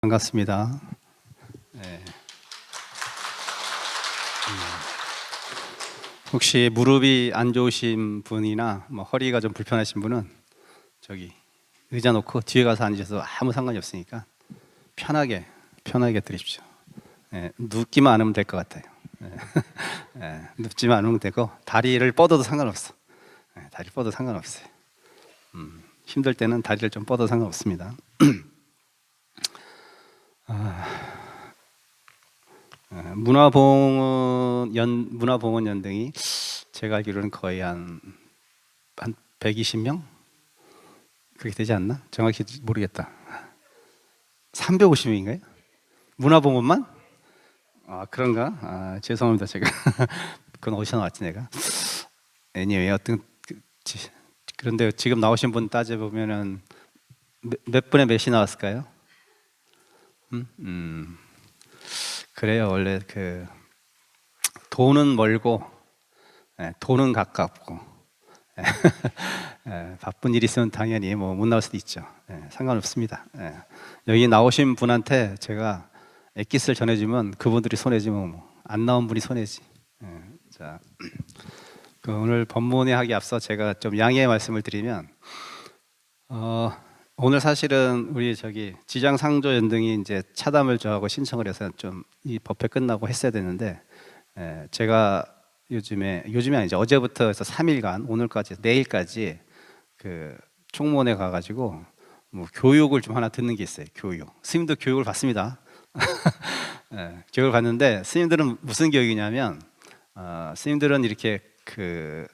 반갑습니다. 네. 혹시 무릎이 안 좋으신 분이나 허리가 좀 불편하신 분은 저기 의자 놓고 뒤에 가서 앉으셔도 아무 상관이 없으니까 편하게 들으십시오. 눕기만 않으면 될 것 같아요. 눕지만 않으면 되고 다리를 뻗어도 상관없어. 다리 뻗어도 상관없어요. 힘들 때는 다리를 좀 뻗어도 상관없습니다. 문화봉헌 연등이 제가 알기로는 거의 한 120명? 그렇게 되지 않나? 정확히 모르겠다. 350명인가요? 문화봉헌만? 그런가? 죄송합니다. 제가 그건 어디서 나왔지 내가? anyway, 그런데 지금 나오신 분 따져보면은 몇 분에 몇이 나왔을까요? 그래요. 원래 돈은 멀고 돈은 가깝고 바쁜 일 있으면 당연히 못 나올 수도 있죠. 상관없습니다. 여기 나오신 분한테 제가 액기스를 전해주면 그분들이 손해지면 안 나온 분이 손해지. 자, 오늘 법문에 하기 앞서 제가 좀 양해의 말씀을 드리면 오늘 사실은 우리 지장상조 연등이 이제 차담을 저하고 신청을 해서 좀 이 법회 끝나고 했어야 되는데 제가 요즘이 아니죠. 어제부터 해서 3일간 오늘까지 내일까지 그 총무원에 가가지고 교육을 좀 하나 듣는 게 있어요. 스님도 교육을 받습니다. 교육을 받는데 스님들은 무슨 교육이냐면 스님들은 이렇게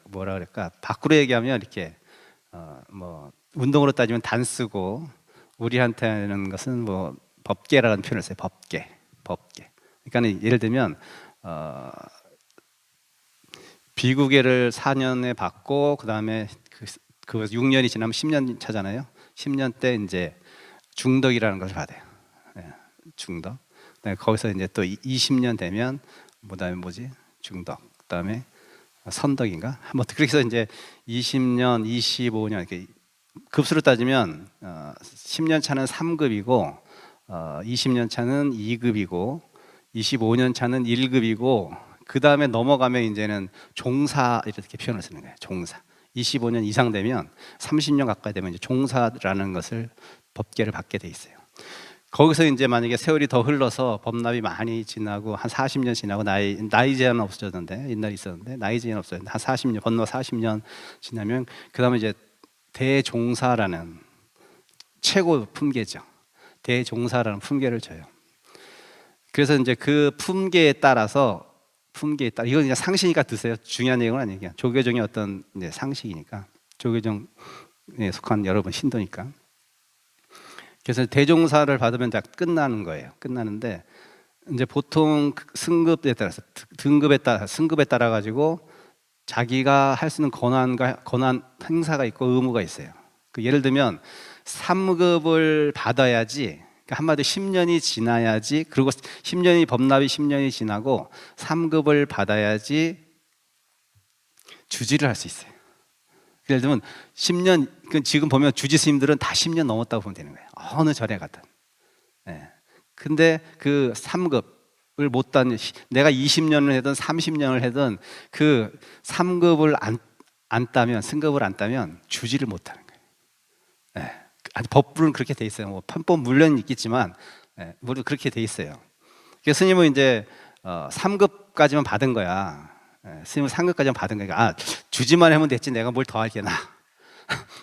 뭐라 그럴까, 밖으로 얘기하면 이렇게 운동으로 따지면 단쓰고, 우리한테는 것은 법계라는 표현을 써요. 법계. 그러니까 예를 들면 비구계를 4년에 받고 그다음에 그 6년이 지나면 10년 차잖아요. 10년 때 이제 중덕이라는 것을 받아요. 중덕. 그다음에 거기서 이제 또 20년 되면 그다음에 중덕. 그다음에 선덕인가? 그렇게 해서 이제 20년, 25년 이렇게 급수로 따지면 10년 차는 3급이고 20년 차는 2급이고 25년 차는 1급이고 그 다음에 넘어가면 이제는 종사, 이렇게 표현을 쓰는 거예요. 종사. 25년 이상 되면 30년 가까이 되면 이제 종사라는 것을 법계를 받게 돼 있어요. 거기서 이제 만약에 세월이 더 흘러서 법납이 많이 지나고 한 40년 지나고 나이 제한은 없어졌는데, 옛날에 있었는데 나이 제한 없어졌는데 한 40년, 법납 40년 지나면 그 다음에 이제 대종사라는 최고 품계죠. 대종사라는 품계를 줘요. 그래서 이제 그 품계에 따라서 이건 그냥 상식이니까 드세요. 중요한 내용은 아니에요. 조계종의 어떤 이제 상식이니까, 조계종에 속한 여러분 신도니까. 그래서 대종사를 받으면 다 끝나는 거예요. 끝나는데 이제 보통 승급에 따라서 승급에 따라 가지고 자기가 할 수 있는 권한 행사가 있고 의무가 있어요. 예를 들면 3급을 받아야지, 한마디로 10년이 지나야지, 그리고 10년이 법납이 10년이 지나고 3급을 받아야지 주지를 할 수 있어요. 예를 들면 10년, 지금 보면 주지 스님들은 다 10년 넘었다고 보면 되는 거예요. 어느 절에 가든. 근데 그 3급을 못 따는, 내가 20년을 하든 30년을 하든 그 3급을 안 따면, 승급을 안 따면 주지를 못 하는 거예요. 법불은 그렇게 돼 있어요. 편법 물론 있겠지만 물론 그렇게 돼 있어요. 그래서 스님은 이제 3급까지만 받은 거야. 스님은 3급까지만 받은 거니까 주지만 하면 됐지 내가 뭘 더 할게나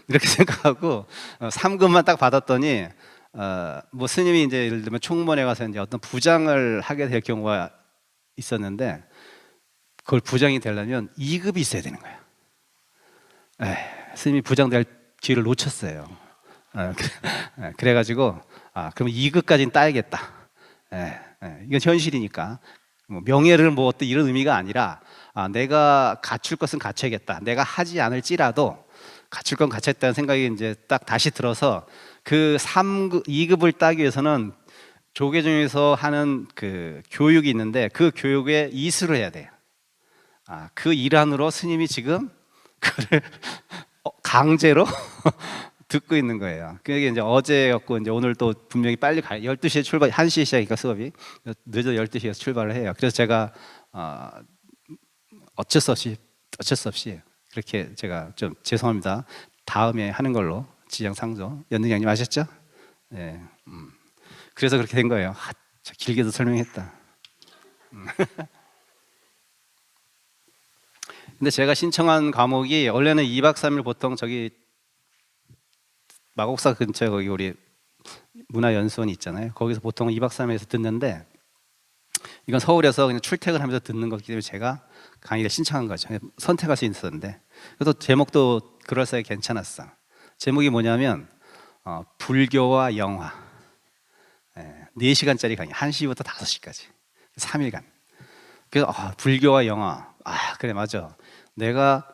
이렇게 생각하고 3급만 딱 받았더니 스님이 이제 예를 들면 총무원에 가서 이제 어떤 부장을 하게 될 경우가 있었는데, 그걸 부장이 되려면 2급이 있어야 되는 거야. 스님이 부장 될 기회를 놓쳤어요. 그래가지고 그럼 2급까지는 따야겠다. 이건 현실이니까 명예를 어떤 이런 의미가 아니라 내가 갖출 것은 갖춰야겠다. 내가 하지 않을지라도 갖출 건 갖췄다는 생각이 이제 딱 다시 들어서 그 2급을 따기 위해서는 조계종에서 하는 그 교육이 있는데 그 교육에 이수를 해야 돼요. 그 일환으로 스님이 지금 그를 강제로 듣고 있는 거예요. 그게 이제 어제였고 이제 오늘 또 분명히 빨리 12시에 출발, 1시에 시작이니까 수업이 늦어 12시에서 출발을 해요. 그래서 제가 어, 어쩔 수 없이 그렇게 제가 좀 죄송합니다. 다음에 하는 걸로 지정상조 연등장님 아셨죠? 예. 그래서 그렇게 된 거예요. 길게도 설명했다. 근데 제가 신청한 과목이 원래는 2박 3일 보통 저기 마곡사 근처에 거기 우리 문화연수원이 있잖아요. 거기서 보통 2박 3일에서 듣는데 이건 서울에서 그냥 출퇴근하면서 듣는 거기 때문에 제가 강의를 신청한 거죠. 선택할 수 있었는데 그래도 제목도 그럴싸하게 괜찮았어. 제목이 뭐냐면 불교와 영화. 4시간짜리 강의 1시부터 5시까지 3일간. 그래서 불교와 영화. 그래 맞아. 내가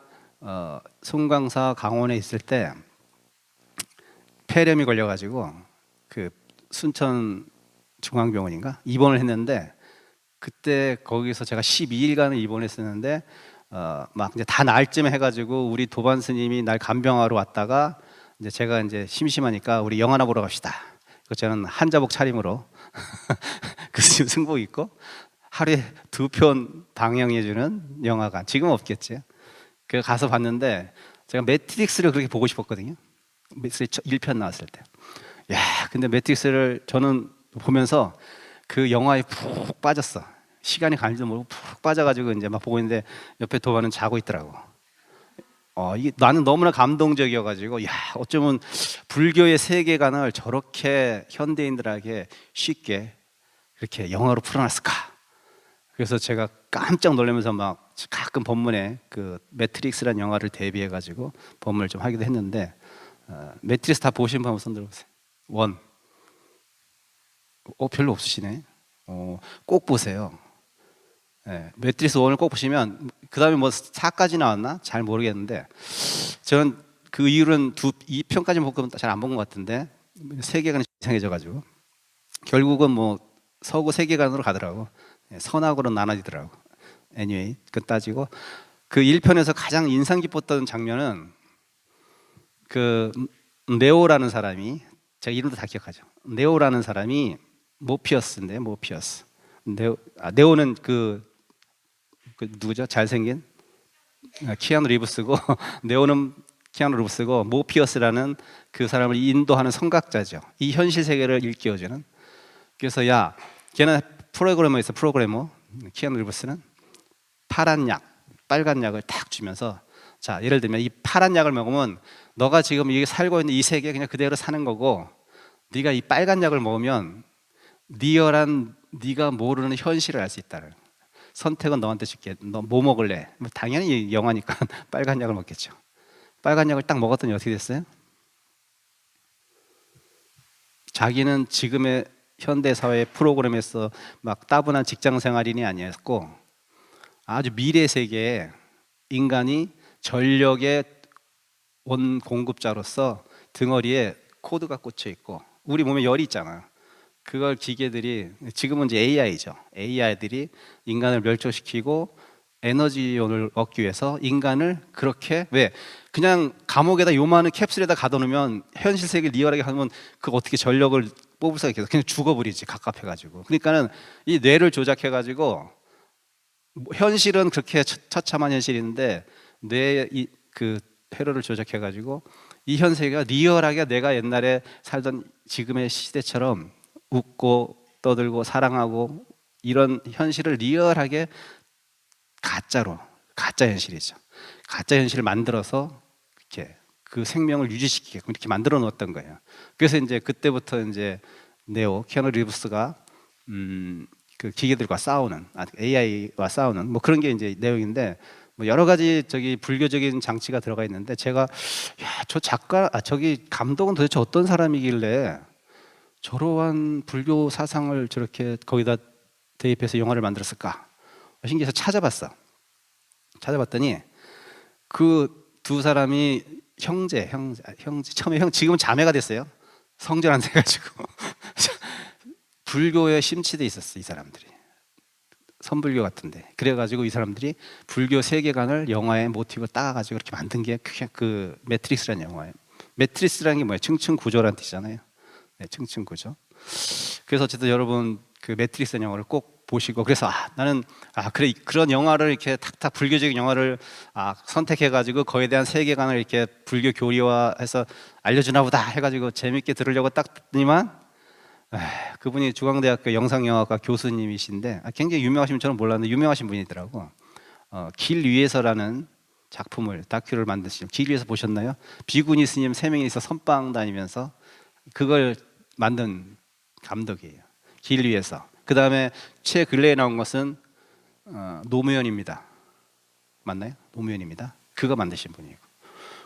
송광사 강원에 있을 때 폐렴이 걸려가지고 그 순천 중앙병원인가 입원을 했는데 그때 거기서 제가 12일간을 입원했었는데 막 이제 다 나을 쯤 해가지고 우리 도반 스님이 날 간병하러 왔다가 이제 제가 이제 심심하니까 우리 영화나 보러 갑시다. 그 저는 한자복 차림으로 그 승복 입고 하루에 2편 방영해주는 영화관 지금 없겠지. 그 가서 봤는데 제가 매트릭스를 그렇게 보고 싶었거든요. 매트릭스 1편 나왔을 때. 야, 근데 매트릭스를 저는 보면서 그 영화에 푹 빠졌어. 시간이 가는 줄 모르고 푹 빠져가지고 이제 막 보고 있는데 옆에 도반은 자고 있더라고. 이게 나는 너무나 감동적이어가지고 야 어쩌면 불교의 세계관을 저렇게 현대인들에게 쉽게 그렇게 영화로 풀어놨을까. 그래서 제가 깜짝 놀라면서 막 가끔 법문에 그 매트릭스라는 영화를 대비해가지고 법문을 좀 하기도 했는데 매트릭스 다 보신 분 한번 손 들어보세요. 원. 별로 없으시네. 꼭 보세요. 매트릭스 1을 꼭 보시면 그 다음에 뭐 4까지 나왔나? 잘 모르겠는데 저는 그 이후로는 2편까지 보고 잘 안 본 것 같은데 세계관이 이상해져가지고 결국은 뭐 서구 세계관으로 가더라고. 선악으로 나눠지더라고. anyway 그 따지고 그 1편에서 가장 인상 깊었던 장면은 그 네오라는 사람이 제가 이름도 다 기억하죠. 네오라는 사람이 모피어스인데 모피어스. 네오는 그 누구죠? 잘생긴 키아누 리브스고 네오는 키아누 리브스고 모피어스라는 그 사람을 인도하는 성각자죠. 이 현실 세계를 일깨워주는. 그래서 야, 걔는 프로그래머였어. 프로그래머. 키아누 리브스는 파란 약, 빨간 약을 딱 주면서 자, 예를 들면 이 파란 약을 먹으면 너가 지금 이게 살고 있는 이 세계 그냥 그대로 사는 거고 네가 이 빨간 약을 먹으면 리얼한 네가 모르는 현실을 알 수 있다는. 선택은 너한테 줄게. 너 뭐 먹을래? 당연히 영화니까 빨간 약을 먹겠죠. 빨간 약을 딱 먹었더니 어떻게 됐어요? 자기는 지금의 현대 사회 프로그램에서 막 따분한 직장 생활인이 아니었고 아주 미래 세계에 인간이 전력의 원 공급자로서 등어리에 코드가 꽂혀 있고 우리 몸에 열이 있잖아. 그걸 기계들이 지금은 이제 AI죠. AI들이 인간을 멸종시키고 에너지원을 얻기 위해서 인간을 그렇게 왜 그냥 감옥에다 요만한 캡슐에다 가둬놓으면 현실 세계 리얼하게 하면 그 어떻게 전력을 뽑을 수가 있겠어? 그냥 죽어버리지 갑갑해가지고. 그러니까는 이 뇌를 조작해가지고 현실은 그렇게 처참한 현실인데 뇌의 그 회로를 조작해가지고 이 현세계가 리얼하게 내가 옛날에 살던 지금의 시대처럼 웃고 떠들고 사랑하고 이런 현실을 리얼하게 가짜 현실이죠. 가짜 현실을 만들어서 이렇게 그 생명을 유지시키게끔 이렇게 만들어 놓았던 거예요. 그래서 이제 그때부터 이제 네오 키아누 리브스가 그 기계들과 싸우는 AI와 싸우는 뭐 그런 게 이제 내용인데 뭐 여러 가지 저기 불교적인 장치가 들어가 있는데 제가 저 작가 저기 감독은 도대체 어떤 사람이길래 저러한 불교 사상을 저렇게 거기다 대입해서 영화를 만들었을까 신기해서 찾아봤더니 그 두 사람이 형제 처음에 지금은 자매가 됐어요. 성전 안 돼가지고 불교에 심취돼 있었어 이 사람들이. 선불교 같은데 그래가지고 이 사람들이 불교 세계관을 영화의 모티브로 따가지고 이렇게 만든 게 그 매트릭스라는 영화예요. 매트리스라는 게 뭐예요? 층층 구조라는 뜻이잖아요. 네, 층층 구조. 그래서 어쨌든 여러분 그 매트리스 영화를 꼭 보시고, 그래서 나는 그래, 그런 영화를 이렇게 탁탁 불교적인 영화를 선택해가지고 거기에 대한 세계관을 이렇게 불교 교리화해서 알려주나 보다 해가지고 재밌게 들으려고 딱 듣더니만 그분이 중앙대학교 영상영화과 교수님이신데 굉장히 유명하신 분, 저는 몰랐는데 유명하신 분이더라고. 길 위에서라는 작품을, 다큐를 만드신, 길 위에서 보셨나요? 비구니 스님 3명이서 선방 다니면서 그걸 만든 감독이에요. 길 위에서. 그 다음에 최근래에 나온 것은 노무현입니다. 맞나요? 노무현입니다. 그거 만드신 분이고,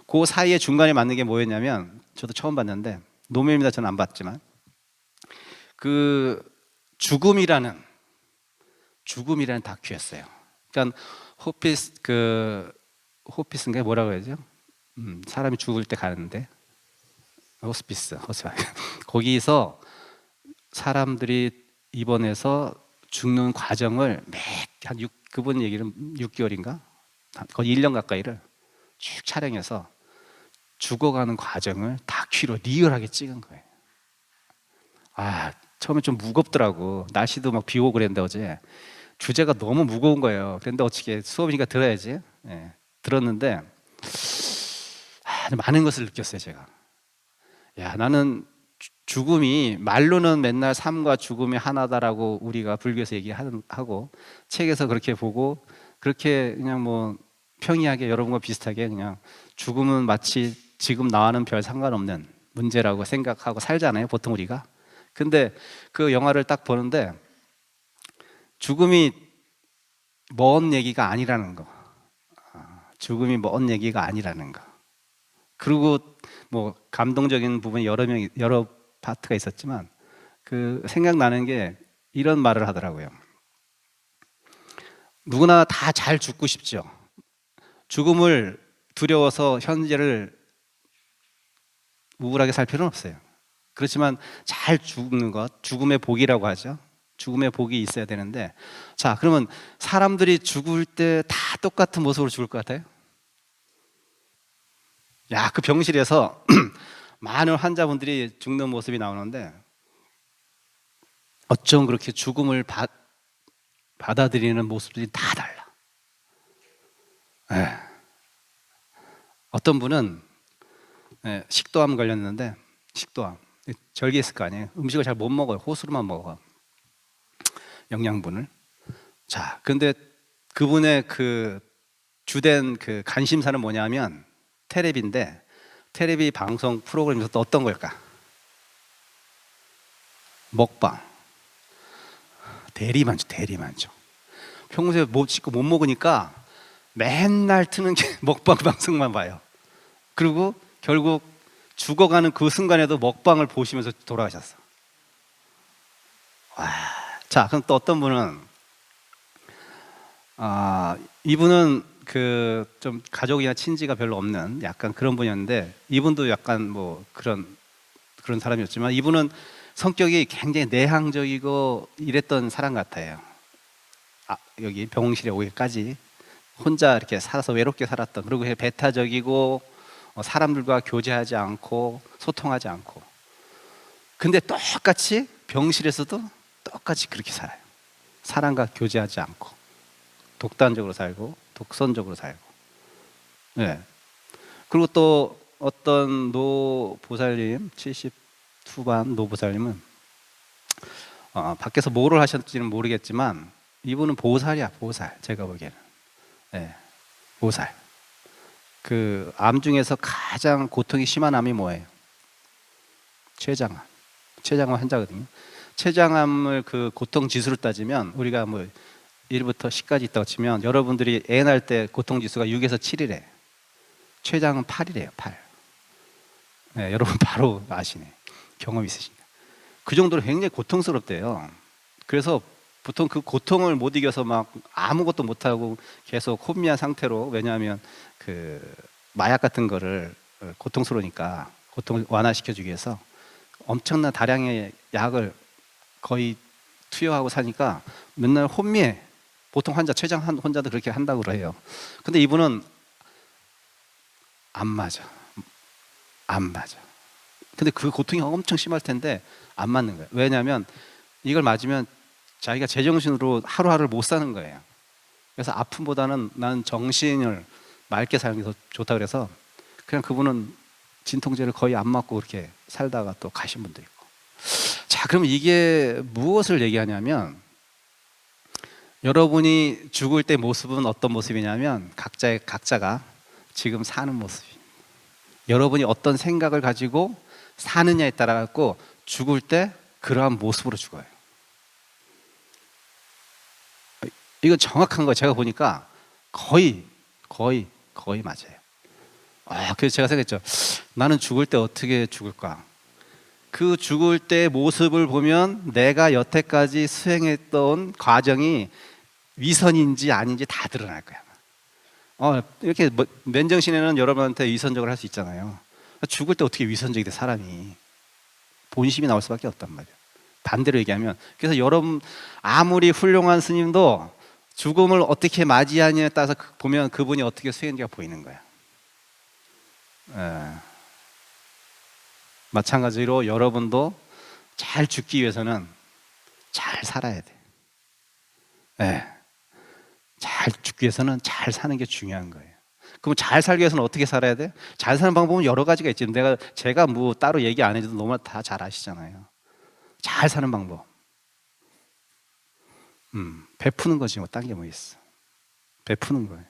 그 사이에 중간에 만든 게 뭐였냐면, 저도 처음 봤는데, 노무현입니다 저는 안 봤지만, 그 죽음이라는 다큐였어요. 그러니까 호피스인가 뭐라고 해야죠? 사람이 죽을 때 가는데, 호스피스. 거기서 사람들이 입원해서 죽는 과정을 그분 얘기는 6개월인가? 거의 1년 가까이를 쭉 촬영해서 죽어가는 과정을 다큐로 리얼하게 찍은 거예요. 처음에 좀 무겁더라고. 날씨도 막 비 오고 그랬는데 어제 주제가 너무 무거운 거예요. 그런데 어떻게 수업이니까 들어야지. 들었는데 많은 것을 느꼈어요. 제가 나는 죽음이, 말로는 맨날 삶과 죽음이 하나다라고 우리가 불교에서 얘기하고 책에서 그렇게 보고, 그렇게 그냥 뭐 평이하게 여러분과 비슷하게 그냥 죽음은 마치 지금 나와는 별 상관없는 문제라고 생각하고 살잖아요, 보통 우리가. 근데 그 영화를 딱 보는데 죽음이 먼 얘기가 아니라는 거. 죽음이 먼 얘기가 아니라는 거. 그리고 뭐 감동적인 부분이 여러 파트가 있었지만, 그 생각나는 게 이런 말을 하더라고요. 누구나 다 잘 죽고 싶죠. 죽음을 두려워서 현재를 우울하게 살 필요는 없어요. 그렇지만 잘 죽는 것, 죽음의 복이라고 하죠. 죽음의 복이 있어야 되는데, 자, 그러면 사람들이 죽을 때 다 똑같은 모습으로 죽을 것 같아요? 그 병실에서 많은 환자분들이 죽는 모습이 나오는데 어쩜 그렇게 죽음을 받아들이는 모습들이 다 달라. 어떤 분은 식도암 걸렸는데, 식도암 절개했을 거 아니에요. 음식을 잘 못 먹어요. 호수로만 먹어, 영양분을. 자, 근데 그분의 그 주된 그 관심사는 뭐냐면 테레비인데, 테레비 방송 프로그램에서 또 어떤 걸까? 먹방. 대리만족. 평소에 못 씻고 못 먹으니까 맨날 트는 게 먹방 방송만 봐요. 그리고 결국 죽어가는 그 순간에도 먹방을 보시면서 돌아가셨어. 자, 그럼 또 어떤 분은 이분은 그 좀 가족이나 친지가 별로 없는 약간 그런 분이었는데, 이분도 약간 뭐 그런 사람이었지만, 이분은 성격이 굉장히 내향적이고 이랬던 사람 같아요. 여기 병실에 오기까지 혼자 이렇게 살아서 외롭게 살았던, 그리고 배타적이고 사람들과 교제하지 않고 소통하지 않고, 근데 똑같이 병실에서도 똑같이 그렇게 살아요. 사람과 교제하지 않고 독단적으로 살고 독선적으로 살고. 그리고 또 어떤 노보살님, 70 후반 노보살님은 밖에서 뭐를 하셨는지는 모르겠지만 이분은 보살이야, 보살. 제가 보기에는 보살. 그 암 중에서 가장 고통이 심한 암이 뭐예요? 췌장암 환자거든요. 췌장암을 그 고통 지수를 따지면, 우리가 뭐 1부터 10까지 있다고 치면, 여러분들이 애 낳을 때 고통 지수가 6에서 7이래. 췌장은 8이래요. 8. 여러분 바로 아시네. 경험 있으시니까. 그 정도로 굉장히 고통스럽대요. 그래서 보통 그 고통을 못 이겨서 막 아무것도 못하고 계속 혼미한 상태로, 왜냐하면 그 마약 같은 거를 고통스러우니까 고통을 완화시켜주기 위해서 엄청난 다량의 약을 거의 투여하고 사니까 맨날 혼미해. 보통 췌장 환자도 그렇게 한다고 해요. 근데 이분은 안 맞아. 안 맞아. 근데 그 고통이 엄청 심할 텐데 안 맞는 거예요. 왜냐하면 이걸 맞으면 자기가 제정신으로 하루하루를 못 사는 거예요. 그래서 아픔보다는 나는 정신을 맑게 사는 게 더 좋다 그래서 그냥 그분은 진통제를 거의 안 맞고 그렇게 살다가 또 가신 분도 있고. 자, 그럼 이게 무엇을 얘기하냐면 여러분이 죽을 때 모습은 어떤 모습이냐면 각자가 지금 사는 모습이. 여러분이 어떤 생각을 가지고 사느냐에 따라 갖고 죽을 때 그러한 모습으로 죽어요. 이건 정확한 거 제가 보니까 거의 맞아요. 그래서 제가 생각했죠. 나는 죽을 때 어떻게 죽을까? 그 죽을 때 모습을 보면 내가 여태까지 수행했던 과정이 위선인지 아닌지 다 드러날 거야. 이렇게 맨정신에는 여러분한테 위선적으로 할 수 있잖아요. 죽을 때 어떻게 위선적이 돼, 사람이. 본심이 나올 수밖에 없단 말이에요. 반대로 얘기하면, 그래서 여러분 아무리 훌륭한 스님도 죽음을 어떻게 맞이하냐에 따라서 보면 그분이 어떻게 수행인지가 보이는 거야. 마찬가지로 여러분도 잘 죽기 위해서는 잘 살아야 돼. 잘 죽기 위해서는 잘 사는 게 중요한 거예요. 그럼 잘 살기 위해서는 어떻게 살아야 돼? 잘 사는 방법은 여러 가지가 있지. 제가 뭐 따로 얘기 안 해도 너무 다 잘 아시잖아요. 잘 사는 방법. 베푸는 거지 뭐 딴 게 뭐 있어. 베푸는 거예요.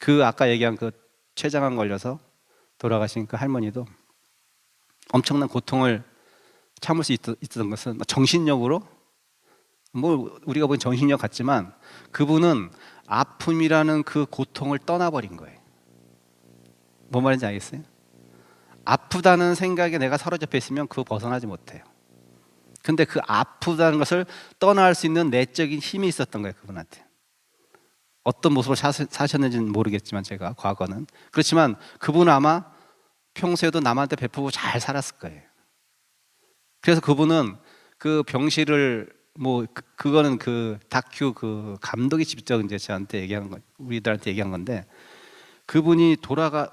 그 아까 얘기한 그 췌장암 걸려서 돌아가신 그 할머니도 엄청난 고통을 참을 수 있었던 것은 정신력으로, 뭐 우리가 보기엔 정신력 같지만 그분은 아픔이라는 그 고통을 떠나버린 거예요. 뭔 말인지 알겠어요? 아프다는 생각에 내가 사로잡혀 있으면 그거 벗어나지 못해요. 근데 그 아프다는 것을 떠날 수 있는 내적인 힘이 있었던 거예요, 그분한테. 어떤 모습으로 사셨는지는 모르겠지만 제가 과거는. 그렇지만 그분은 아마 평소에도 남한테 베푸고 잘 살았을 거예요. 그래서 그분은 그 병실을 그거는 그 다큐 그 감독이 직접 이제 저한테 얘기한 거, 우리들한테 얘기한 건데, 그분이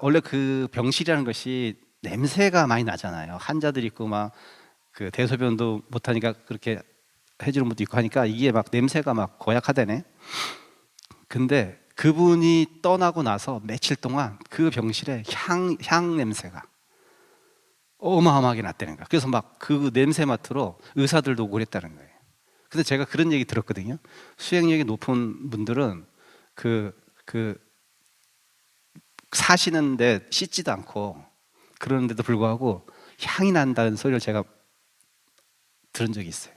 원래 그 병실이라는 것이 냄새가 많이 나잖아요. 환자들 있고 막 그 대소변도 못하니까 그렇게 해주는 분도 있고 하니까 이게 막 냄새가 막 고약하다네. 근데 그분이 떠나고 나서 며칠 동안 그 병실에 향 냄새가 어마어마하게 났다는 거야. 그래서 막 그 냄새 맡으러 의사들도 오고 그랬다는 거예요. 근데 제가 그런 얘기 들었거든요. 수행력이 높은 분들은 그 사시는데 씻지도 않고 그러는데도 불구하고 향이 난다는 소리를 제가 들은 적이 있어요.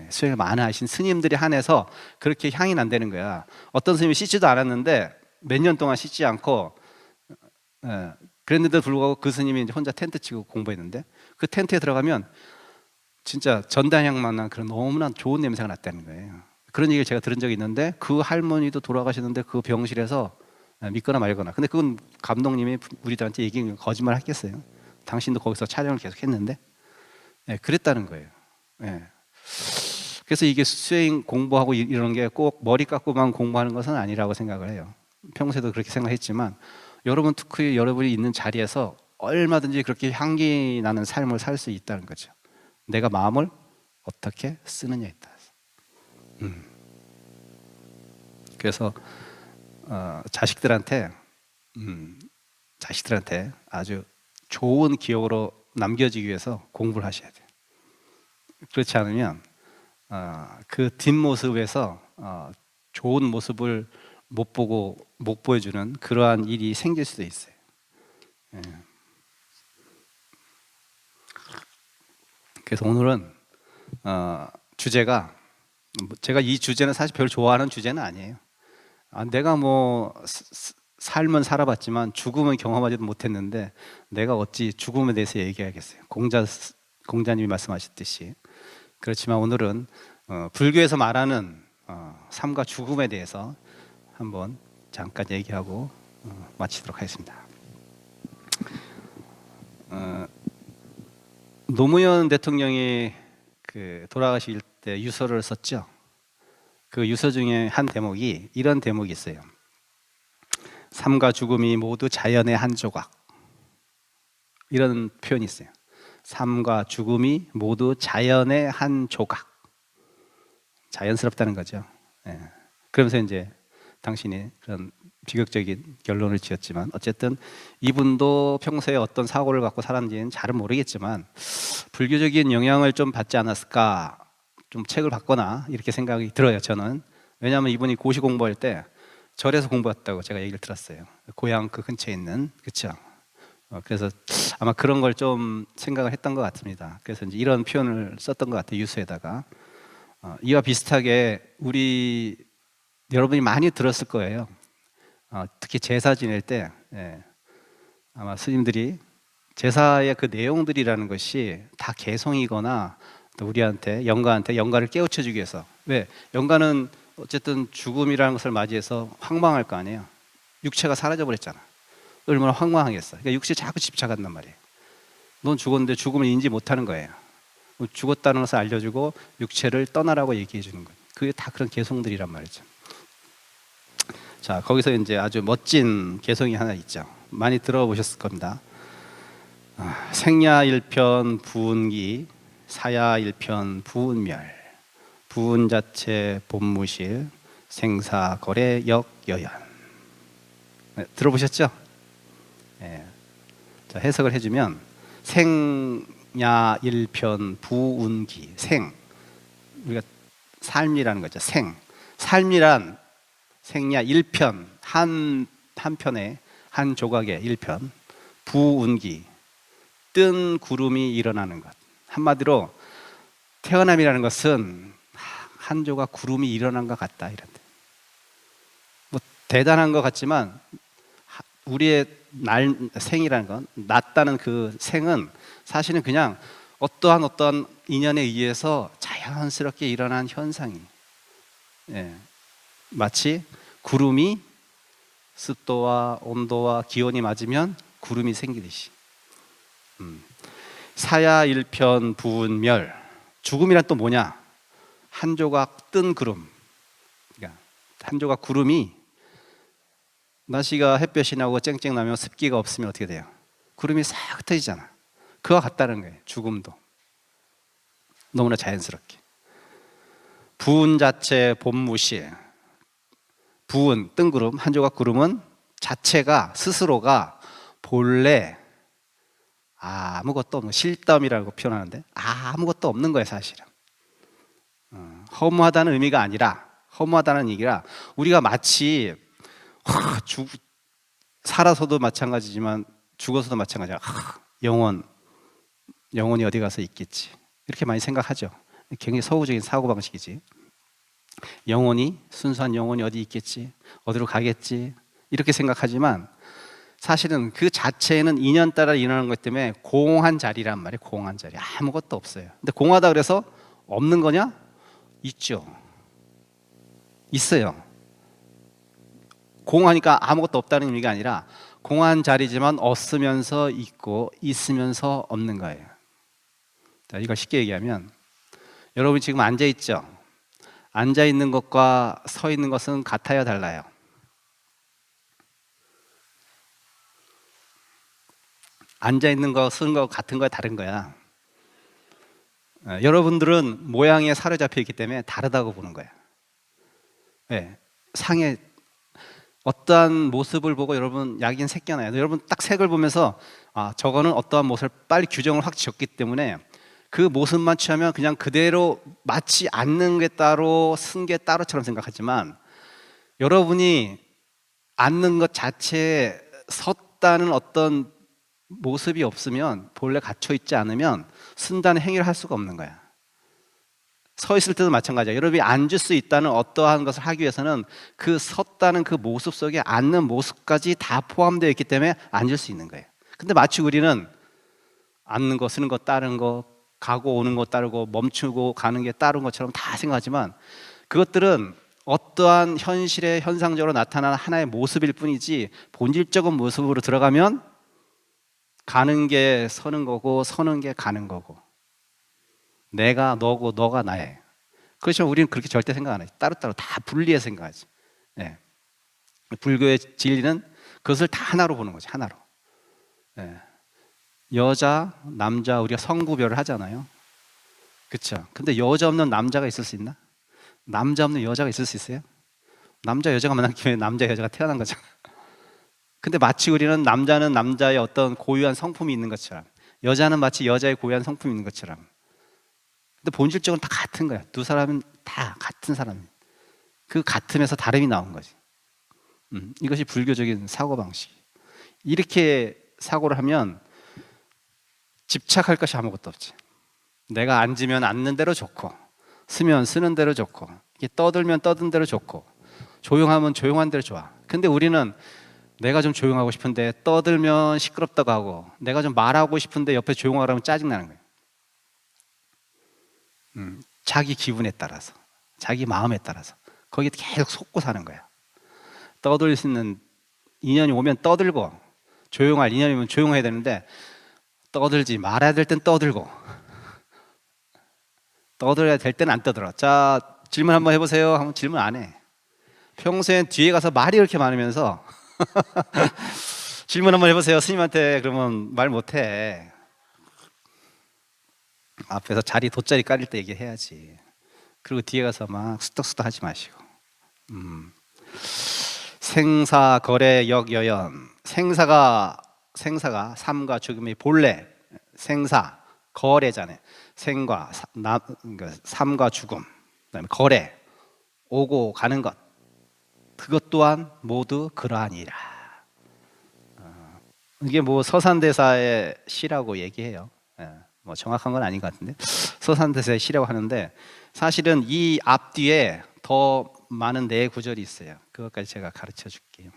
수행을 많이 하신 스님들이 한해서 그렇게 향이 난다는 거야. 어떤 스님이 씻지도 않았는데 몇 년 동안 씻지 않고, 그랬는데도 불구하고 그 스님이 이제 혼자 텐트 치고 공부했는데 그 텐트에 들어가면 진짜 전단향만 난 그런 너무나 좋은 냄새가 났다는 거예요. 그런 얘기를 제가 들은 적이 있는데 그 할머니도 돌아가셨는데 그 병실에서 믿거나 말거나. 근데 그건 감독님이 우리들한테 얘기한 거짓말 했겠어요. 당신도 거기서 촬영을 계속 했는데 그랬다는 거예요. 그래서 이게 수행 공부하고 이런 게 꼭 머리 깎고만 공부하는 것은 아니라고 생각을 해요. 평소에도 그렇게 생각했지만 특히 여러분이 있는 자리에서 얼마든지 그렇게 향기 나는 삶을 살 수 있다는 거죠. 내가 마음을 어떻게 쓰느냐에 따라서. 그래서 자식들한테 아주 좋은 기억으로 남겨지기 위해서 공부를 하셔야 돼요. 그렇지 않으면 그 뒷모습에서 좋은 모습을 못 보여주는 그러한 일이 생길 수도 있어요. 그래서 오늘은 주제가, 제가 이 주제는 사실 별로 좋아하는 주제는 아니에요. 내가 뭐 삶은 살아봤지만 죽음은 경험하지도 못했는데 내가 어찌 죽음에 대해서 얘기하겠어요. 공자님이 말씀하셨듯이. 그렇지만 오늘은 불교에서 말하는 삶과 죽음에 대해서 한번 잠깐 얘기하고 마치도록 하겠습니다. 노무현 대통령이 돌아가실 때 유서를 썼죠. 그 유서 중에 한 대목이 이런 대목이 있어요. 삶과 죽음이 모두 자연의 한 조각. 이런 표현이 있어요. 삶과 죽음이 모두 자연의 한 조각. 자연스럽다는 거죠. 예. 그러면서 이제 당신이 그런 비극적인 결론을 지었지만, 어쨌든 이분도 평소에 어떤 사고를 갖고 살았는지는 잘은 모르겠지만 불교적인 영향을 좀 받지 않았을까, 좀 책을 봤거나 이렇게 생각이 들어요, 저는. 왜냐하면 이분이 고시 공부할 때 절에서 공부했다고 제가 얘기를 들었어요. 고향 그 근처에 있는. 그렇죠. 그래서 아마 그런 걸 좀 생각을 했던 것 같습니다. 그래서 이제 이런 표현을 썼던 것 같아요, 유수에다가. 이와 비슷하게 우리 여러분이 많이 들었을 거예요. 특히 제사 지낼 때, 예, 아마 스님들이 제사의 그 내용들이라는 것이 다 개성이거나 또 우리한테 영가를 깨우쳐 주기 위해서. 왜? 영가는 어쨌든 죽음이라는 것을 맞이해서 황망할 거 아니에요. 육체가 사라져 버렸잖아. 얼마나 황망하겠어. 그러니까 육체에 자꾸 집착한단 말이에요. 넌 죽었는데 죽음을 인지 못하는 거예요. 죽었다는 것을 알려주고 육체를 떠나라고 얘기해 주는 거예요. 그게 다 그런 개성들이란 말이죠. 자, 거기서 이제 아주 멋진 개성이 하나 있죠. 많이 들어보셨을 겁니다. 생야일편 부운기, 사야일편 부운멸, 부운자체 본무실, 생사거래 역여연. 네, 들어보셨죠? 네. 자, 해석을 해주면 생야일편 부운기, 생, 우리가 삶이라는 거죠. 삶이란 생야 일편, 한편에 한 조각의 일편, 부운기, 뜬 구름이 일어나는 것. 한마디로 태어남이라는 것은 한 조각 구름이 일어난 것 같다, 이런. 뭐 대단한 것 같지만 우리의 생이라는 건, 났다는 그 생은 사실은 그냥 어떠한 인연에 의해서 자연스럽게 일어난 현상이. 예. 마치 구름이 습도와 온도와 기온이 맞으면 구름이 생기듯이. 사야일편 부운멸, 죽음이란 또 뭐냐? 한 조각 뜬 구름. 그러니까 한 조각 구름이, 날씨가 햇볕이 나고 쨍쨍 나면 습기가 없으면 어떻게 돼요? 구름이 싹 흩어지잖아. 그와 같다는 거예요. 죽음도 너무나 자연스럽게. 부운 자체 본무실, 부운 뜬 구름, 한 조각 구름은 자체가, 스스로가 본래 아무것도 없는, 실담이라고 표현하는데 아무것도 없는 거예요, 사실은. 허무하다는 의미가 아니라, 허무하다는 얘기라, 우리가 마치 살아서도 마찬가지지만 죽어서도 마찬가지야. 영혼이 어디 가서 있겠지, 이렇게 많이 생각하죠. 굉장히 서구적인 사고방식이지. 순수한 영혼이 어디 있겠지, 어디로 가겠지, 이렇게 생각하지만 사실은 그 자체에는 인연 따라 일어나는 것 때문에 공한 자리란 말이에요. 공한 자리, 아무것도 없어요. 근데 공하다 그래서 없는 거냐? 있죠. 있어요. 공하니까 아무것도 없다는 의미가 아니라 공한 자리지만 없으면서 있고 있으면서 없는 거예요. 자, 이걸 쉽게 얘기하면, 여러분 지금 앉아 있죠? 앉아 있는 것과 서 있는 것은 같아요, 달라요? 앉아 있는 거, 서는 거 같은 거야, 다른 거야? 여러분들은 모양에 사로잡혀 있기 때문에 다르다고 보는 거야. 네. 상의 어떠한 모습을 보고 여러분 약인 새겨나요. 여러분 딱 색을 보면서 저거는 어떠한 모습을 빨리 규정을 확 지었기 때문에 그 모습만 취하면 그냥 그대로 맞지 않는 게 따로, 쓴 게 따로처럼 생각하지만, 여러분이 앉는 것 자체에 섰다는 어떤 모습이 없으면, 본래 갇혀 있지 않으면 쓴다는 행위를 할 수가 없는 거야. 서 있을 때도 마찬가지야. 여러분이 앉을 수 있다는 어떠한 것을 하기 위해서는 그 섰다는 그 모습 속에 앉는 모습까지 다 포함되어 있기 때문에 앉을 수 있는 거예요. 근데 마치 우리는 앉는 거, 서는 거 따른 거, 가고 오는 거 따르고 멈추고 가는 게 따른 것처럼 다 생각하지만, 그것들은 어떠한 현실의 현상적으로 나타나는 하나의 모습일 뿐이지, 본질적인 모습으로 들어가면 가는 게 서는 거고 서는 게 가는 거고, 내가 너고 너가 나예요. 그렇지만 우리는 그렇게 절대 생각 안 해요. 따로따로 다 분리해서 생각하지. 네. 불교의 진리는 그것을 다 하나로 보는 거지, 하나로. 네. 여자, 남자 우리가 성구별을 하잖아요. 그렇죠? 근데 여자 없는 남자가 있을 수 있나? 남자 없는 여자가 있을 수 있어요? 남자 여자가 만난 김에 남자 여자가 태어난 거죠. 근데 마치 우리는 남자는 남자의 어떤 고유한 성품이 있는 것처럼, 여자는 마치 여자의 고유한 성품이 있는 것처럼. 근데 본질적으로 다 같은 거야. 두 사람은 다 같은 사람. 그 같음에서 다름이 나온 거지. 이것이 불교적인 사고방식. 이렇게 사고를 하면 집착할 것이 아무것도 없지. 내가 앉으면 앉는 대로 좋고, 쓰면 쓰는 대로 좋고, 떠들면 떠든 대로 좋고, 조용하면 조용한 대로 좋아. 근데 우리는 내가 좀 조용하고 싶은데 떠들면 시끄럽다고 하고, 내가 좀 말하고 싶은데 옆에 조용하라면 짜증나는 거예요. 자기 기분에 따라서, 자기 마음에 따라서 거기에 계속 속고 사는 거야. 떠들 수 있는 인연이 오면 떠들고, 조용할 인연이 오면 조용해야 되는데 떠들지 말아야 될 땐 떠들고, 떠들어야 될 때는 안 떠들어. 자, 질문 한번 해보세요 하면 질문 안 해. 평소엔 뒤에 가서 말이 이렇게 많으면서 질문 한번 해보세요 스님한테 그러면 말 못해. 앞에서 자리 돗자리 깔릴 때 얘기해야지. 그리고 뒤에 가서 막 수덕수덕 하지 마시고. 생사 거래 역여연. 생사가 삶과 죽음의 본래. 생사 거래잖아요. 생과 그러니까 삶과 죽음, 그다음에 거래, 오고 가는 것, 그것 또한 모두 그러하니라. 이게 뭐 서산대사의 시라고 얘기해요. 뭐 정확한 건 아닌 것 같은데 서산대사의 시라고 하는데, 사실은 이 앞뒤에 더 많은 네 구절이 있어요. 그것까지 제가 가르쳐 줄게요.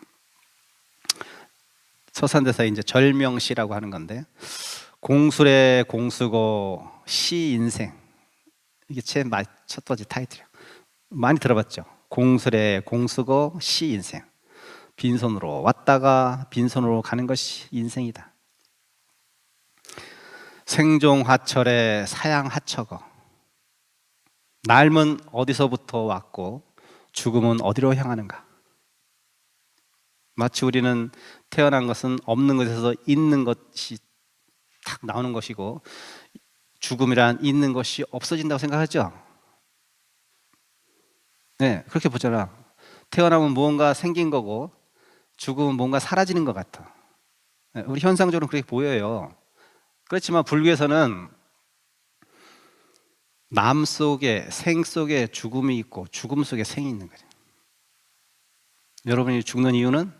서산대사의 이제 절명시라고 하는 건데, 공술의 공수고 시 인생, 이게 제 첫 번째 타이틀이에요. 많이 들어봤죠? 공술의 공수고 시 인생. 빈손으로 왔다가 빈손으로 가는 것이 인생이다. 생종화철의 사양하처거. 삶은 어디서부터 왔고 죽음은 어디로 향하는가. 마치 우리는 태어난 것은 없는 것에서 있는 것이 탁 나오는 것이고, 죽음이란 있는 것이 없어진다고 생각하죠? 네, 그렇게 보잖아. 태어나면 무언가 생긴 거고 죽음은 뭔가 사라지는 것 같아. 네, 우리 현상적으로 그렇게 보여요. 그렇지만 불교에서는 남 속에, 생 속에 죽음이 있고 죽음 속에 생이 있는 거죠. 여러분이 죽는 이유는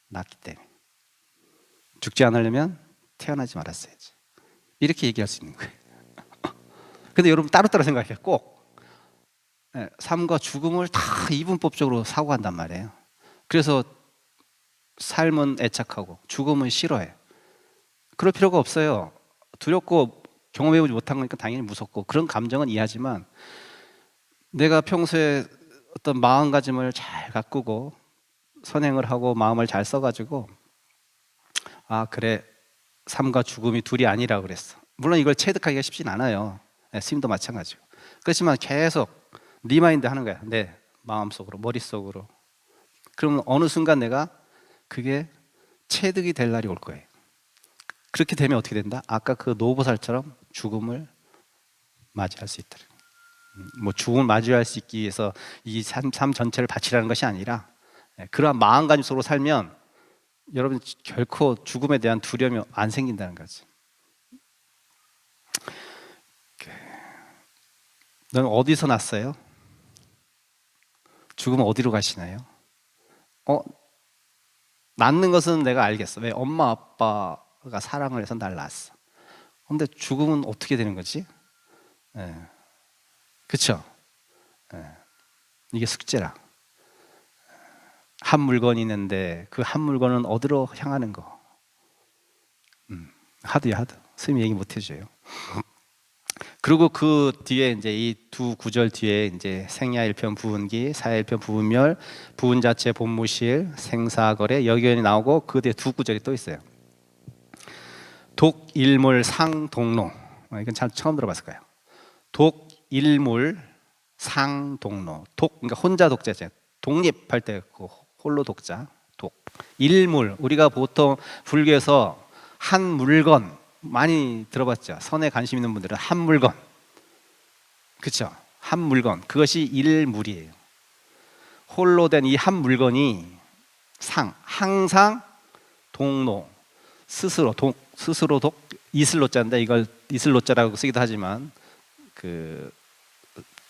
낳기 때문에. 죽지 않으려면 태어나지 말았어야지. 이렇게 얘기할 수 있는 거예요. 근데 여러분 따로따로 생각해요. 꼭 삶과 죽음을 다 이분법적으로 사고한단 말이에요. 그래서 삶은 애착하고 죽음은 싫어해. 그럴 필요가 없어요. 두렵고 경험해보지 못한 거니까 당연히 무섭고 그런 감정은 이해하지만, 내가 평소에 어떤 마음가짐을 잘 가꾸고 선행을 하고 마음을 잘 써가지고, 아 그래, 삶과 죽음이 둘이 아니라 그랬어. 물론 이걸 체득하기가 쉽진 않아요. 스님도 마찬가지고. 그렇지만 계속 리마인드 하는 거야. 내 마음속으로, 머릿속으로. 그러면 어느 순간 내가 그게 체득이 될 날이 올 거예요. 그렇게 되면 어떻게 된다? 아까 그 노보살처럼 죽음을 맞이할 수 있다. 뭐 죽음을 맞이할 수 있기 위해서 이 삶 전체를 바치라는 것이 아니라, 그러한 마음가짐 속으로 살면 여러분 결코 죽음에 대한 두려움이 안 생긴다는 거지. 너는 어디서 났어요? 죽으면 어디로 가시나요? 낳는 것은 내가 알겠어. 왜? 엄마 아빠가 사랑을 해서 날 낳았어. 근데 죽음은 어떻게 되는 거지? 그쵸? 이게 숙제라. 한 물건이 있는데 그 한 물건은 어디로 향하는 거. 하드야 하드. 스님이 얘기 못 해줘요. 그리고 그 뒤에 이제 이 두 구절 뒤에 이제 생야 1편 부운기, 사야 1편 부운멸, 부운자체 본무실, 생사거래, 여기연이 나오고 그 뒤에 두 구절이 또 있어요. 독일물 상동로. 이건 참 처음 들어봤을 거예요. 독일물 상동로. 독, 그러니까 혼자 독자죠. 독립할 때 그 홀로 독자. 독. 일물, 우리가 보통 불교에서 한 물건, 많이 들어봤죠. 선에 관심 있는 분들은 한 물건, 그렇죠? 한 물건, 그것이 일물이에요. 홀로 된 이 한 물건이 항상 동로, 스스로 독, 이슬로자인데 이걸 이슬로자라고 쓰기도 하지만 그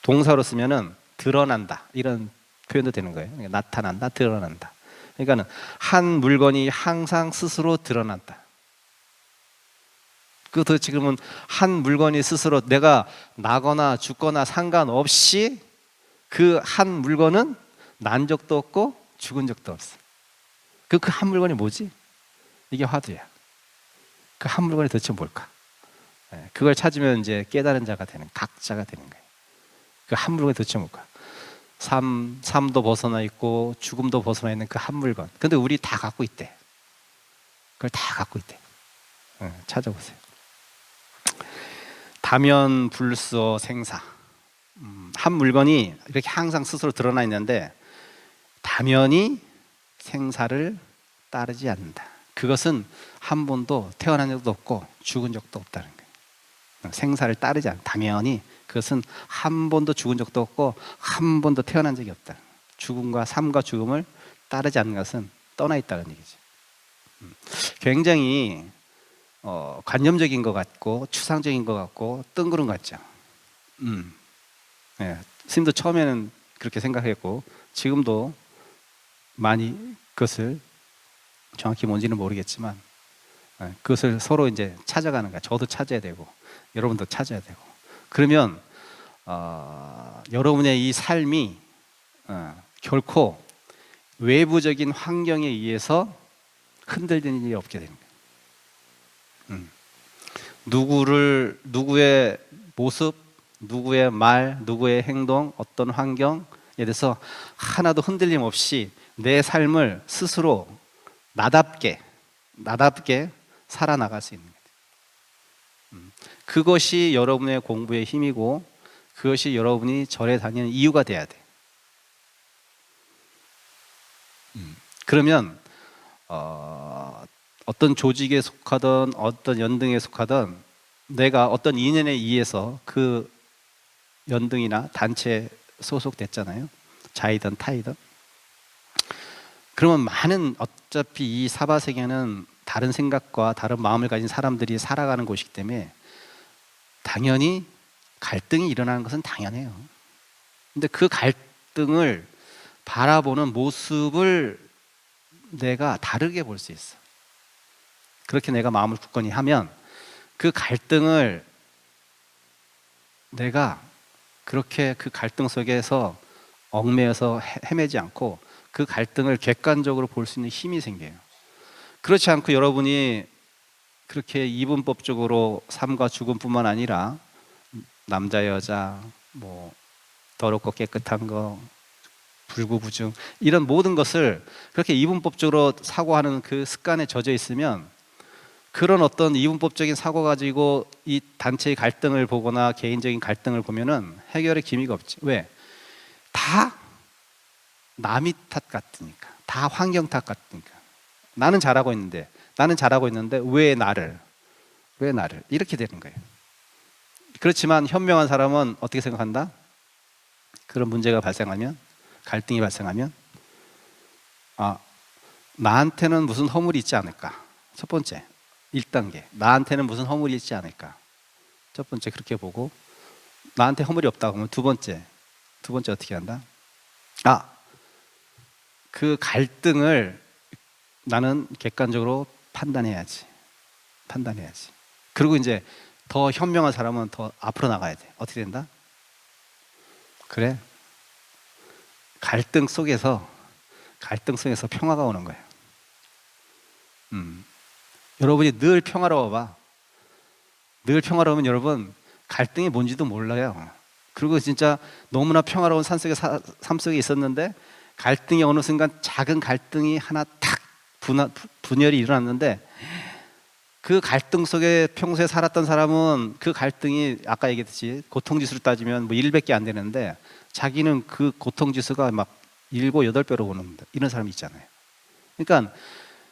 동사로 쓰면은 드러난다 이런 표현도 되는 거예요. 그러니까 나타난다, 드러난다. 그러니까는 한 물건이 항상 스스로 드러난다. 그것도 지금은 한 물건이 스스로 내가 나거나 죽거나 상관없이 그 한 물건은 난 적도 없고 죽은 적도 없어. 그 한 물건이 뭐지? 이게 화두야. 그 한 물건이 도대체 뭘까? 그걸 찾으면 이제 깨달은 자가 되는, 각자가 되는 거예요. 그 한 물건이 도대체 뭘까? 삶도 벗어나 있고 죽음도 벗어나 있는 그 한 물건. 근데 우리 다 갖고 있대. 그걸 다 갖고 있대. 찾아보세요. 다면 불서 생사. 한 물건이 이렇게 항상 스스로 드러나 있는데 다면이 생사를 따르지 않는다. 그것은 한 번도 태어난 적도 없고 죽은 적도 없다는 거예요. 생사를 따르지 않는다. 다면이 그것은 한 번도 죽은 적도 없고 한 번도 태어난 적이 없다. 삶과 죽음을 따르지 않는 것은 떠나 있다는 얘기죠. 굉장히 관념적인 것 같고 추상적인 것 같고 뜬구름 같죠. 스님도 처음에는 그렇게 생각했고 지금도 많이 그것을 정확히 뭔지는 모르겠지만 그것을 서로 이제 찾아가는 거야. 저도 찾아야 되고 여러분도 찾아야 되고. 그러면 여러분의 이 삶이 결코 외부적인 환경에 의해서 흔들리는 일이 없게 되는 거예요. 누구의 모습, 누구의 말, 누구의 행동, 어떤 환경에 대해서 하나도 흔들림 없이 내 삶을 스스로 나답게 살아나갈 수 있는 거예요. 그것이 여러분의 공부의 힘이고 그것이 여러분이 절에 다니는 이유가 돼야 돼. 그러면 어떤 조직에 속하든 어떤 연등에 속하든 내가 어떤 인연에 의해서 그 연등이나 단체에 소속됐잖아요. 자이든 타이든. 그러면 많은 어차피 이 사바세계는 다른 생각과 다른 마음을 가진 사람들이 살아가는 곳이기 때문에 당연히 갈등이 일어나는 것은 당연해요. 근데 그 갈등을 바라보는 모습을 내가 다르게 볼 수 있어. 그렇게 내가 마음을 굳건히 하면 그 갈등을 내가 그렇게 그 갈등 속에서 얽매여서 헤매지 않고 그 갈등을 객관적으로 볼 수 있는 힘이 생겨요. 그렇지 않고 여러분이 그렇게 이분법적으로 삶과 죽음뿐만 아니라 남자 여자 뭐 더럽고 깨끗한 거 불구부중 이런 모든 것을 그렇게 이분법적으로 사고하는 그 습관에 젖어 있으면 그런 어떤 이분법적인 사고 가지고 이 단체의 갈등을 보거나 개인적인 갈등을 보면은 해결의 기미가 없지. 왜? 다 남이 탓 같으니까. 다 환경 탓 같으니까. 나는 잘하고 있는데 왜 나를 이렇게 되는 거예요. 그렇지만 현명한 사람은 어떻게 생각한다? 그런 문제가 발생하면 갈등이 발생하면 나한테는 무슨 허물이 있지 않을까? 첫 번째 1단계 나한테는 무슨 허물이 있지 않을까? 첫 번째 그렇게 보고 나한테 허물이 없다고 하면 두 번째 어떻게 한다? 그 갈등을 나는 객관적으로 판단해야지. 그리고 이제 더 현명한 사람은 더 앞으로 나가야 돼. 어떻게 된다? 그래. 갈등 속에서 평화가 오는 거예요. 여러분이 늘 평화로워봐. 늘 평화로우면 여러분 갈등이 뭔지도 몰라요. 그리고 진짜 너무나 평화로운 삶 속에 있었는데 갈등이 어느 순간 작은 갈등이 하나 탁 분열이 일어났는데 그 갈등 속에 평소에 살았던 사람은 그 갈등이 아까 얘기했듯이 고통지수로 따지면 뭐 1밖에 안 되는데 자기는 그 고통지수가 막 7, 8배로 오는 이런 사람이 있잖아요. 그러니까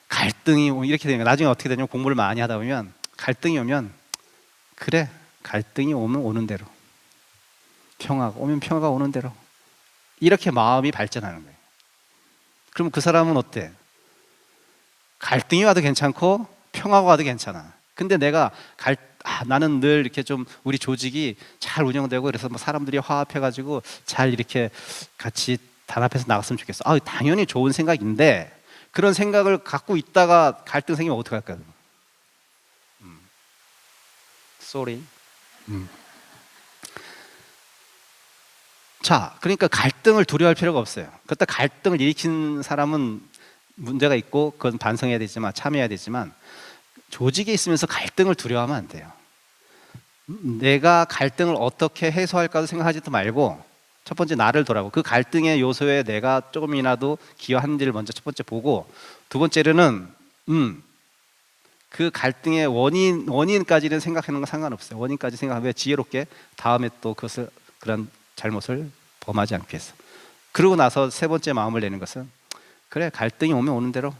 갈등이 이렇게 되는 거예요. 나중에 어떻게 되냐면 공부를 많이 하다 보면 갈등이 오면 그래, 갈등이 오면 오는 대로, 평화가 오면 평화가 오는 대로, 이렇게 마음이 발전하는 거예요. 그럼 그 사람은 어때? 갈등이 와도 괜찮고 평화가 와도 괜찮아. 근데 내가 나는 늘 이렇게 좀 우리 조직이 잘 운영되고 그래서 뭐 사람들이 화합해가지고 잘 이렇게 같이 단합해서 나갔으면 좋겠어. 당연히 좋은 생각인데 그런 생각을 갖고 있다가 갈등 생기면 어떡할까? Sorry. 자, 그러니까 갈등을 두려워할 필요가 없어요. 그때 갈등을 일으킨 사람은 문제가 있고 그건 반성해야 되지만 참여해야 되지만 조직에 있으면서 갈등을 두려워하면 안 돼요. 내가 갈등을 어떻게 해소할까도 생각하지도 말고 첫 번째 나를 돌아보고 그 갈등의 요소에 내가 조금이라도 기여하는지를 먼저 첫 번째 보고 두 번째로는 그 갈등의 원인까지는 생각하는 건 상관없어요. 원인까지 생각하면 지혜롭게 다음에 또 그런 잘못을 범하지 않기 위해서. 그러고 나서 세 번째 마음을 내는 것은 그래, 갈등이 오면 오는 대로,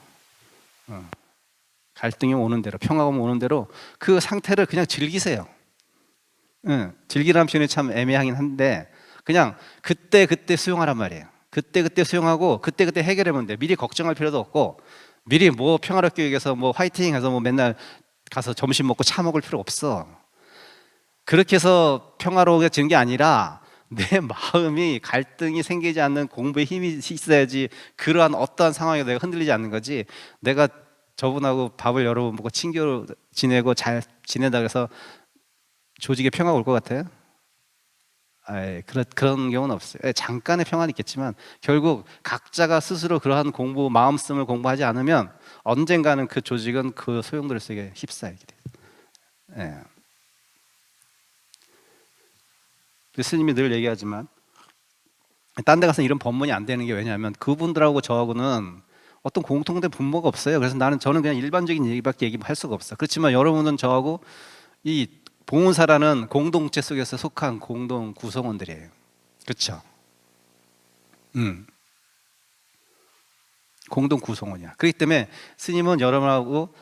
갈등이 오는 대로, 평화가 오면 오는 대로 그 상태를 그냥 즐기세요. 즐기라는 표현이 참 애매하긴 한데 그냥 그때 수용하란 말이에요. 그때 수용하고 그때 해결하면 돼. 미리 걱정할 필요도 없고 미리 뭐 평화롭게 얘기해서 뭐 화이팅해서 뭐 맨날 가서 점심 먹고 차 먹을 필요 없어. 그렇게 해서 평화로워지는 게 아니라 내 마음이 갈등이 생기지 않는 공부에 힘이 있어야지 그러한 어떠한 상황에 내가 흔들리지 않는 거지. 내가 저분하고 밥을 여러 번 먹고 친교 지내고 잘 지내다 그래서 조직에 평화가 올 것 같아요? 그런 경우는 없어요. 잠깐의 평화는 있겠지만 결국 각자가 스스로 그러한 공부, 마음씀을 공부하지 않으면 언젠가는 그 조직은 그 소용돌이 속에 휩싸이게 돼요. 스님이 늘 얘기하지만 딴 데 가서 이런 법문이 안 되는 게 왜냐하면 그분들하고 저하고는 어떤 공통된 분모가 없어요. 그래서 저는 그냥 일반적인 얘기밖에 얘기할 수가 없어. 그렇지만 여러분은 저하고 이 봉은사라는 공동체 속에서 속한 공동 구성원들이에요. 그렇죠? 공동 구성원이야. 그렇기 때문에 스님은 여러분하고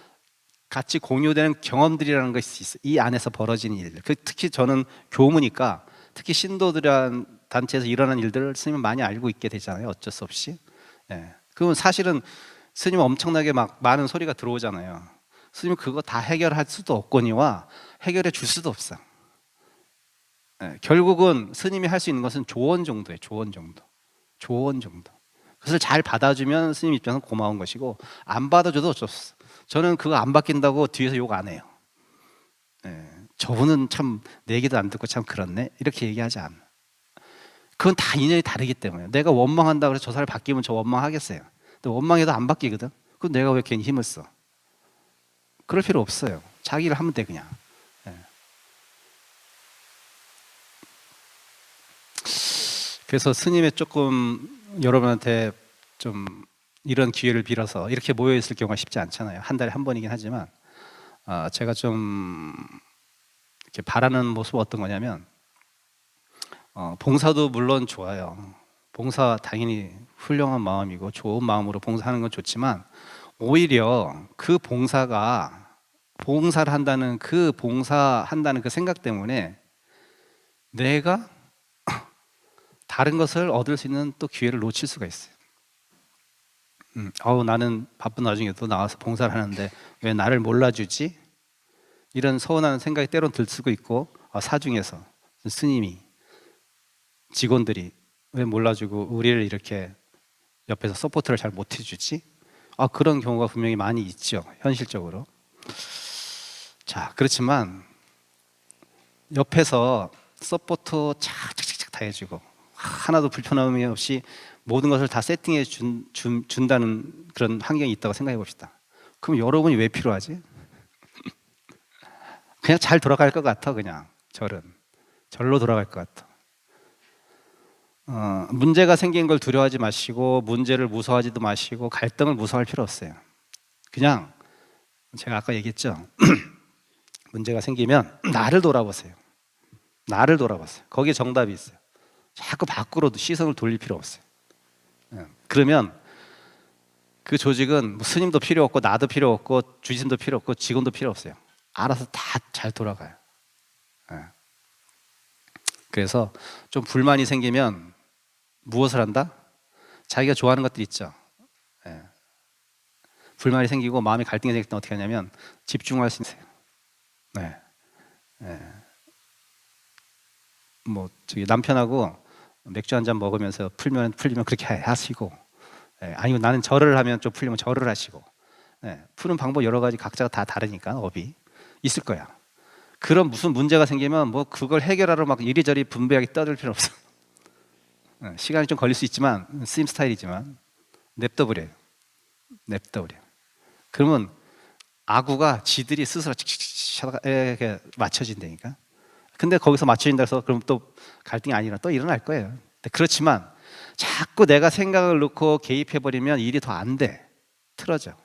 같이 공유되는 경험들이라는 것이 있어요. 이 안에서 벌어지는 일들. 특히 저는 교무니까 특히 신도들이란 단체에서 일어나는 일들을 스님은 많이 알고 있게 되잖아요. 어쩔 수 없이. 그건 사실은 스님 엄청나게 막 많은 소리가 들어오잖아요. 스님 그거 다 해결할 수도 없거니와 해결해 줄 수도 없어. 결국은 스님이 할 수 있는 것은 조언 정도예요. 조언 정도. 그것을 잘 받아주면 스님 입장에서 고마운 것이고 안 받아줘도 어쩔 수 없어. 저는 그거 안 바뀐다고 뒤에서 욕 안 해요. 저분은 참 내 얘기도 안 듣고 참 그렇네 이렇게 얘기하지 않아. 그건 다 인연이 다르기 때문에 내가 원망한다 그래서 저 사람이 바뀌면 저 원망하겠어요. 근데 원망해도 안 바뀌거든. 그럼 내가 왜 괜히 힘을 써? 그럴 필요 없어요. 자기 일 하면 돼 그냥. 그래서 스님의 조금 여러분한테 좀 이런 기회를 빌어서 이렇게 모여 있을 경우가 쉽지 않잖아요. 한 달에 한 번이긴 하지만 제가 좀 이렇게 바라는 모습은 어떤 거냐면 봉사도 물론 좋아요. 봉사 당연히 훌륭한 마음이고 좋은 마음으로 봉사하는 건 좋지만 오히려 그 봉사를 한다는 그 생각 때문에 내가 다른 것을 얻을 수 있는 또 기회를 놓칠 수가 있어요. 나는 바쁜 와중에도 나와서 봉사를 하는데 왜 나를 몰라주지? 이런 서운한 생각이 때론 들 수도 있고 사중에서 스님이 직원들이 왜 몰라주고 우리를 이렇게 옆에서 서포트를 잘 못해주지? 그런 경우가 분명히 많이 있죠. 현실적으로. 자, 그렇지만 옆에서 서포트 착착착 다 해주고 하나도 불편함이 없이 모든 것을 다 세팅해 준다는 그런 환경이 있다고 생각해 봅시다. 그럼 여러분이 왜 필요하지? 그냥 잘 돌아갈 것 같아. 그냥 절로 돌아갈 것 같아. 문제가 생긴 걸 두려워하지 마시고 문제를 무서워하지도 마시고 갈등을 무서워할 필요 없어요. 그냥 제가 아까 얘기했죠. 문제가 생기면 나를 돌아보세요. 거기에 정답이 있어요. 자꾸 밖으로 시선을 돌릴 필요 없어요. 그러면 그 조직은 뭐 스님도 필요 없고 나도 필요 없고 주지스님도 필요 없고 직원도 필요 없어요. 알아서 다 잘 돌아가요. 예. 그래서 좀 불만이 생기면 무엇을 한다? 자기가 좋아하는 것들 있죠. 예. 불만이 생기고 마음에 갈등이 생길 때 어떻게 하냐면 집중할 수 있어요. 네. 뭐 저기 남편하고 맥주 한 잔 먹으면서 풀리면 그렇게 하시고, 예. 아니면 나는 절을 하면 좀 풀리면 절을 하시고, 예. 푸는 방법 여러 가지 각자가 다 다르니까 업이 있을 거야. 그런 무슨 문제가 생기면 뭐 그걸 해결하러 막 이리저리 분배하게 떠들 필요 없어. 예. 시간이 좀 걸릴 수 있지만 스님 스타일이지만 냅둬버려요. 냅둬버려. 그러면 아구가 지들이 스스로 이렇게 맞춰진다니까. 근데 거기서 맞춰진다 해서 그럼 또 갈등이 아니라 또 일어날 거예요. 그렇지만 자꾸 내가 생각을 넣고 개입해버리면 일이 더 안 돼. 틀어져.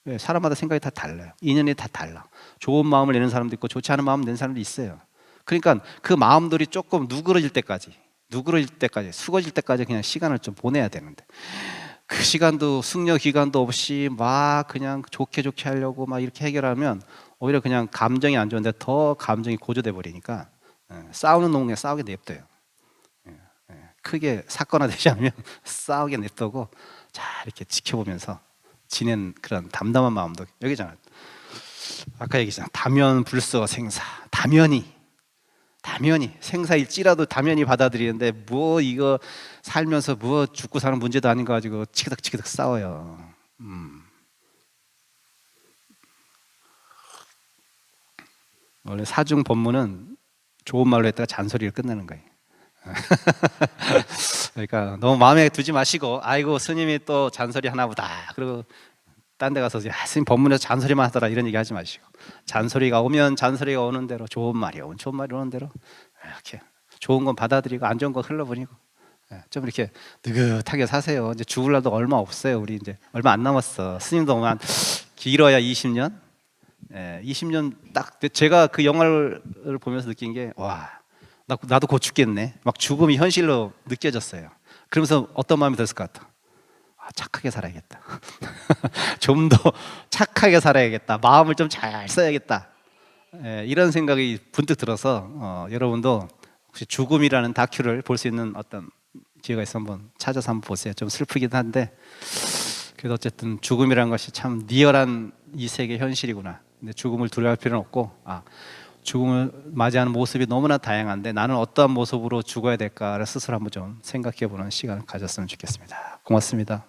왜? 사람마다 생각이 다 달라요. 인연이 다 달라. 좋은 마음을 내는 사람도 있고 좋지 않은 마음을 내는 사람도 있어요. 그러니까 그 마음들이 조금 누그러질 때까지 수거질 때까지 그냥 시간을 좀 보내야 되는데, 그 시간도 숙려 기간도 없이 막 그냥 좋게 하려고 막 이렇게 해결하면 오히려 그냥 감정이 안 좋은데 더 감정이 고조돼 버리니까, 싸우는 놈 그냥 싸우게 냅둬요. 크게 사건화 되지 않으면 싸우게 냅두고 잘 이렇게 지켜보면서 지낸 그런 담담한 마음도 여기잖아. 아까 얘기했잖아. 다면 불서 생사. 다면이 생사일지라도 다면이 받아들이는데 뭐 이거 살면서 뭐 죽고 사는 문제도 아닌 거 가지고 치그덕 싸워요. 원래 사중 법문은 좋은 말로 했다가 잔소리를 끝내는 거예요. 그러니까 너무 마음에 두지 마시고, 아이고 스님이 또 잔소리 하나 보다 그리고 딴 데 가서 스님 법문에서 잔소리만 하더라 이런 얘기 하지 마시고, 잔소리가 오면 잔소리가 오는 대로, 좋은 말이 오는 대로 이렇게 좋은 건 받아들이고 안 좋은 건 흘러보내고, 좀 이렇게 느긋하게 사세요. 이제 죽을 날도 얼마 없어요. 우리 이제 얼마 안 남았어. 스님도 한 길어야 20년. 20년 딱. 제가 그 영화를 보면서 느낀 게, 와, 나도 곧 죽겠네. 막 죽음이 현실로 느껴졌어요. 그러면서 어떤 마음이 들었을 것 같아? 착하게 살아야겠다. 좀 더 착하게 살아야겠다. 마음을 좀 잘 써야겠다. 이런 생각이 문득 들어서, 여러분도 혹시 죽음이라는 다큐를 볼 수 있는 어떤 기회가 있으면 한번 찾아서 한번 보세요. 좀 슬프긴 한데 그래도 어쨌든 죽음이라는 것이 참 리얼한 이 세계 현실이구나. 근데 죽음을 두려워할 필요는 없고, 죽음을 맞이하는 모습이 너무나 다양한데 나는 어떠한 모습으로 죽어야 될까를 스스로 한번 좀 생각해보는 시간을 가졌으면 좋겠습니다. 고맙습니다.